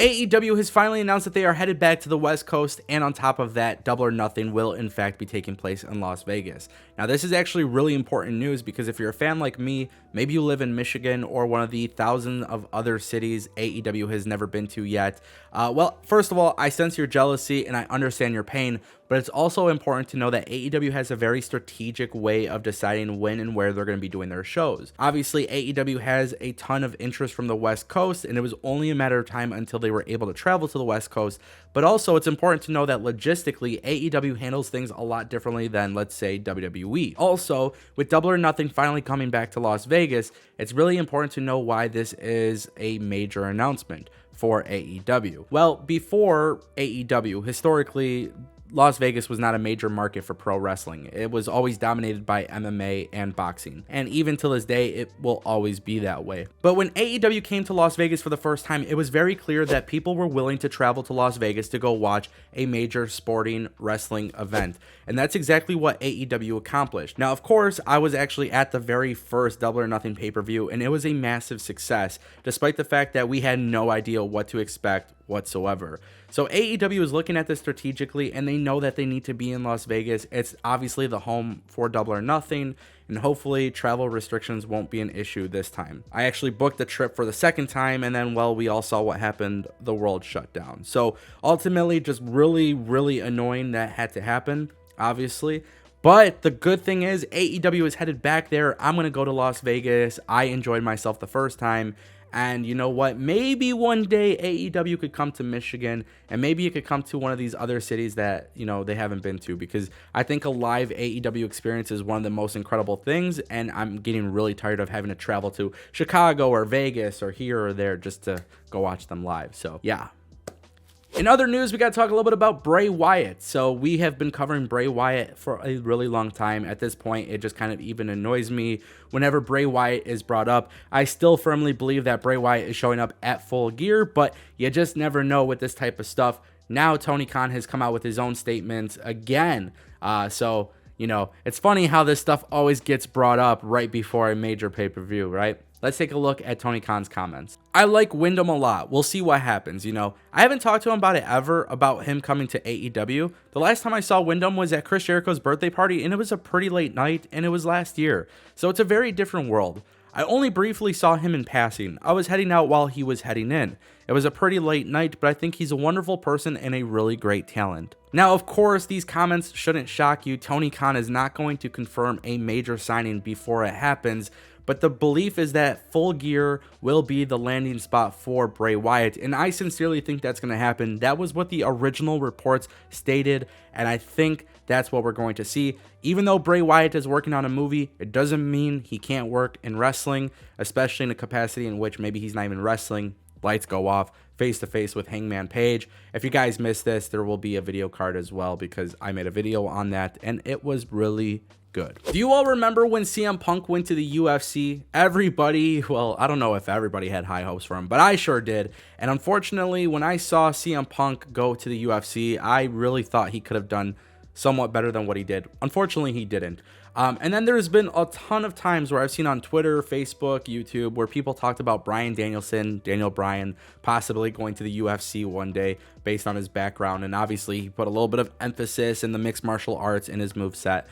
AEW has finally announced that they are headed back to the West Coast, and on top of that, Double or Nothing will in fact be taking place in Las Vegas. Now, this is actually really important news because if you're a fan like me, maybe you live in Michigan or one of the thousands of other cities AEW has never been to yet. Well, first of all, I sense your jealousy and I understand your pain, but it's also important to know that AEW has a very strategic way of deciding when and where they're going to be doing their shows. Obviously, AEW has a ton of interest from the West Coast, and it was only a matter of time until they were able to travel to the West Coast. But also, it's important to know that logistically, AEW handles things a lot differently than, let's say, WWE. Also, with Double or Nothing finally coming back to Las Vegas, it's really important to know why this is a major announcement for AEW. Well, before AEW, historically, Las Vegas was not a major market for pro wrestling. It was always dominated by MMA and boxing. And even to this day, it will always be that way. But when AEW came to Las Vegas for the first time, it was very clear that people were willing to travel to Las Vegas to go watch a major sporting wrestling event. And that's exactly what AEW accomplished. Now, of course, I was actually at the very first Double or Nothing pay-per-view, and it was a massive success, despite the fact that we had no idea what to expect whatsoever. So AEW is looking at this strategically, and they know that they need to be in Las Vegas. It's obviously the home for Double or Nothing, and hopefully travel restrictions won't be an issue this time. I actually booked the trip for the second time, and then, well, we all saw what happened. The world shut down. So ultimately, just really, really annoying that had to happen, obviously. But the good thing is AEW is headed back there. I'm going to go to Las Vegas. I enjoyed myself the first time. And you know what? Maybe one day AEW could come to Michigan, and maybe it could come to one of these other cities that, you know, they haven't been to, because I think a live AEW experience is one of the most incredible things, and I'm getting really tired of having to travel to Chicago or Vegas or here or there just to go watch them live. So, yeah. In other news, we got to talk a little bit about Bray Wyatt. So we have been covering Bray Wyatt for a really long time. At this point, it just kind of even annoys me whenever Bray Wyatt is brought up. I still firmly believe that Bray Wyatt is showing up at Full Gear, but you just never know with this type of stuff. Now Tony Khan has come out with his own statements again. So, you know, it's funny how this stuff always gets brought up right before a major pay-per-view, right? Let's take a look at Tony Khan's comments. I like Wyndham a lot. We'll see what happens, you know. I haven't talked to him about it ever, about him coming to AEW. The last time I saw Wyndham was at Chris Jericho's birthday party, and it was a pretty late night, and it was last year. So it's a very different world. I only briefly saw him in passing. I was heading out while he was heading in. It was a pretty late night, but I think he's a wonderful person and a really great talent. Now, of course, these comments shouldn't shock you. Tony Khan is not going to confirm a major signing before it happens, but the belief is that Full Gear will be the landing spot for Bray Wyatt, and I sincerely think that's going to happen. That was what the original reports stated, and I think that's what we're going to see. Even though Bray Wyatt is working on a movie, it doesn't mean he can't work in wrestling, especially in a capacity in which maybe he's not even wrestling. Lights go off, face-to-face with Hangman Page. If you guys missed this, there will be a video card as well, because I made a video on that, and it was really good. Do you all remember when CM Punk went to the UFC? Everybody, well, I don't know if everybody had high hopes for him, but I sure did. And unfortunately, when I saw CM Punk go to the UFC, I really thought he could have done somewhat better than what he did. Unfortunately, he didn't. And then there's been a ton of times where I've seen on Twitter, Facebook, YouTube, where people talked about Bryan Danielson, Daniel Bryan, possibly going to the UFC one day based on his background. And obviously, he put a little bit of emphasis in the mixed martial arts in his moveset.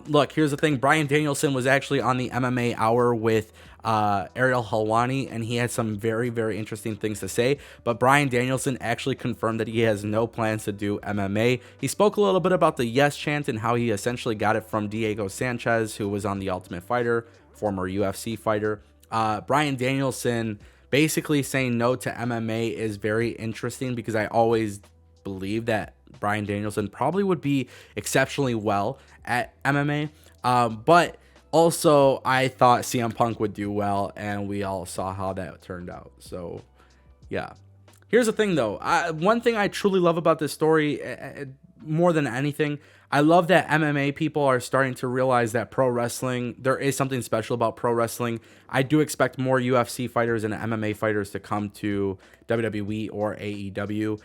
Look, here's the thing. Bryan Danielson was actually on the MMA Hour with Ariel Helwani, and he had some very, very interesting things to say. But Bryan Danielson actually confirmed that he has no plans to do MMA. He spoke a little bit about the yes chant and how he essentially got it from Diego Sanchez, who was on The Ultimate Fighter, former UFC fighter. Bryan Danielson basically saying no to MMA is very interesting, because I always believe that Bryan Danielson probably would be exceptionally well at MMA. But also, I thought CM Punk would do well, and we all saw how that turned out. So, yeah. Here's the thing, though. One thing I truly love about this story, more than anything, I love that MMA people are starting to realize that pro wrestling, there is something special about pro wrestling. I do expect more UFC fighters and MMA fighters to come to WWE or AEW.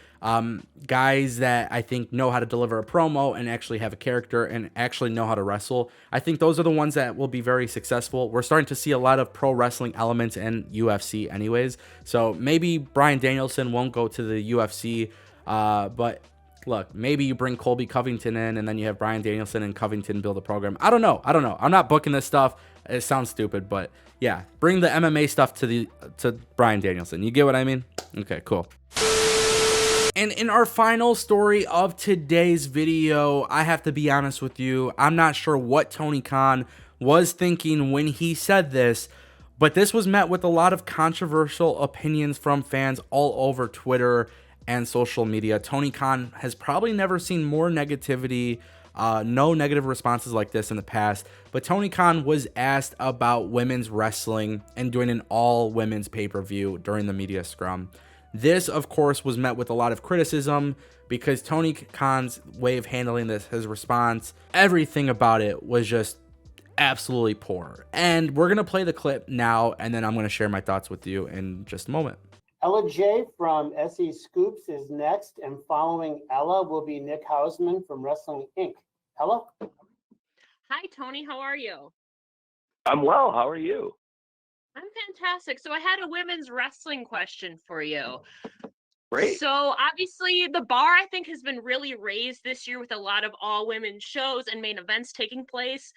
Guys that I think know how to deliver a promo and actually have a character and actually know how to wrestle. I think those are the ones that will be very successful. We're starting to see a lot of pro wrestling elements in UFC anyways. So maybe Bryan Danielson won't go to the UFC, but look, maybe you bring Colby Covington in and then you have Bryan Danielson and Covington build a program. I don't know. I'm not booking this stuff. It sounds stupid, but yeah, bring the MMA stuff to Bryan Danielson. You get what I mean? Okay, cool. And in our final story of today's video, I have to be honest with you. I'm not sure what Tony Khan was thinking when he said this, but this was met with a lot of controversial opinions from fans all over Twitter and social media. Tony Khan has probably never seen more negativity, no negative responses like this in the past, but Tony Khan was asked about women's wrestling and doing an all women's pay-per-view during the media scrum. This, of course, was met with a lot of criticism because Tony Khan's way of handling this, his response, everything about it was just absolutely poor. And we're going to play the clip now, and then I'm going to share my thoughts with you in just a moment. Ella J from SE Scoops is next, and following Ella will be Nick Hausman from Wrestling Inc. Ella? Hi, Tony. How are you? I'm well. How are you? I'm fantastic. So I had a women's wrestling question for you. Great. So obviously the bar, I think, has been really raised this year with a lot of all women shows and main events taking place.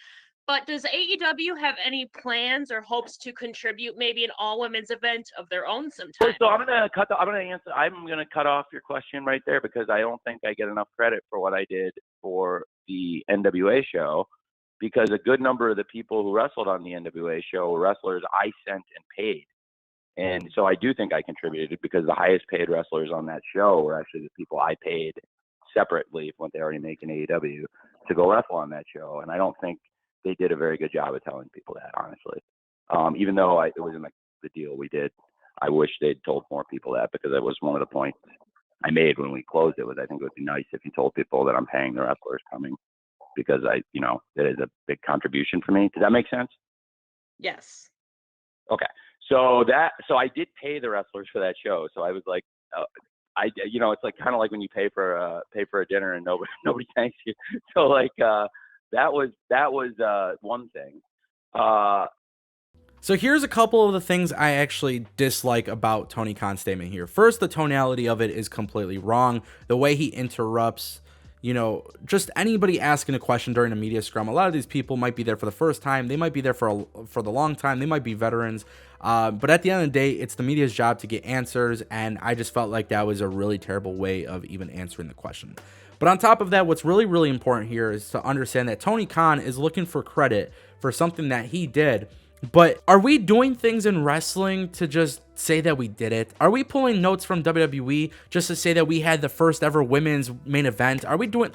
But does AEW have any plans or hopes to contribute maybe an all women's event of their own sometime? So I'm gonna cut off your question right there because I don't think I get enough credit for what I did for the NWA show, because a good number of the people who wrestled on the NWA show were wrestlers I sent and paid. And so I do think I contributed because the highest paid wrestlers on that show were actually the people I paid separately from what they already make in AEW to go wrestle on that show. And I don't think they did a very good job of telling people that, honestly. Even though it was in the deal we did, I wish they'd told more people that, because that was one of the points I made when we closed it. Was I think it would be nice if you told people that I'm paying the wrestlers coming, because it is a big contribution for me. Does that make sense? Yes. Okay. So I did pay the wrestlers for that show. So I was like, it's like kind of like when you pay for a dinner and nobody thanks you. So like, that was one thing. So here's a couple of the things I actually dislike about Tony Khan's statement here. First, the tonality of it is completely wrong. The way he interrupts, just anybody asking a question during a media scrum. A lot of these people might be there for the first time. They might be there for the long time. They might be veterans. But at the end of the day, it's the media's job to get answers. And I just felt like that was a really terrible way of even answering the question. But on top of that, what's really, really important here is to understand that Tony Khan is looking for credit for something that he did. But are we doing things in wrestling to just say that we did it? Are we pulling notes from WWE just to say that we had the first ever women's main event? Are we doing,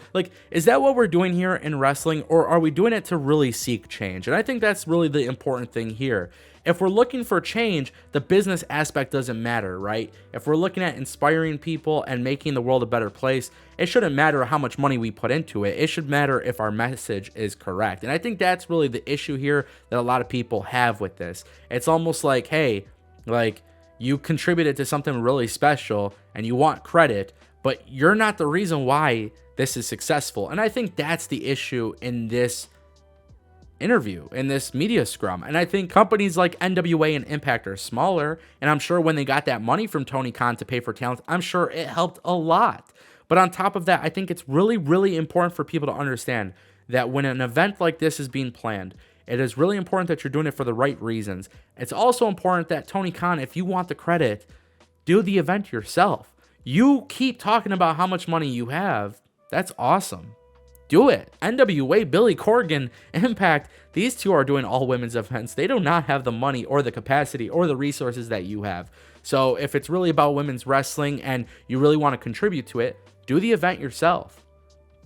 is that what we're doing here in wrestling? Or are we doing it to really seek change? And I think that's really the important thing here. If we're looking for change, the business aspect doesn't matter, right? If we're looking at inspiring people and making the world a better place, it shouldn't matter how much money we put into it. It should matter if our message is correct. And I think that's really the issue here that a lot of people have with this. It's almost like, hey, you contributed to something really special and you want credit, but you're not the reason why this is successful. And I think that's the issue in this interview, in this media scrum. And I think companies like NWA and Impact are smaller, and I'm sure when they got that money from Tony Khan to pay for talent, I'm sure it helped a lot. But on top of that, I think it's really, really important for people to understand that when an event like this is being planned, it is really important that you're doing it for the right reasons. It's also important that Tony Khan, if you want the credit, do the event yourself. You keep talking about how much money you have. That's awesome. Do it. NWA, Billy Corgan, Impact, these two are doing all women's events. They do not have the money or the capacity or the resources that you have. So if it's really about women's wrestling and you really want to contribute to it, do the event yourself.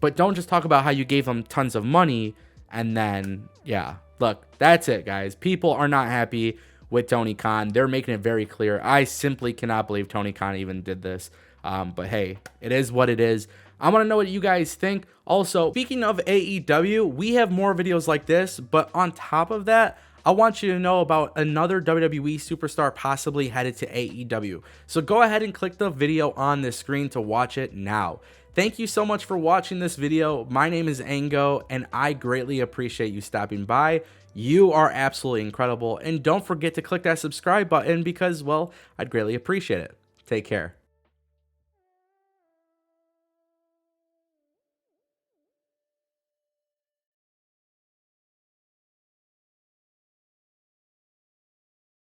But don't just talk about how you gave them tons of money and then, yeah. Look, that's it, guys. People are not happy with Tony Khan. They're making it very clear. I simply cannot believe Tony Khan even did this. But hey, it is what it is. I want to know what you guys think. Also, speaking of AEW, we have more videos like this, but on top of that, I want you to know about another WWE superstar possibly headed to AEW. So go ahead and click the video on the screen to watch it now. Thank you so much for watching this video. My name is Ango, and I greatly appreciate you stopping by. You are absolutely incredible, and don't forget to click that subscribe button because, well, I'd greatly appreciate it. Take care.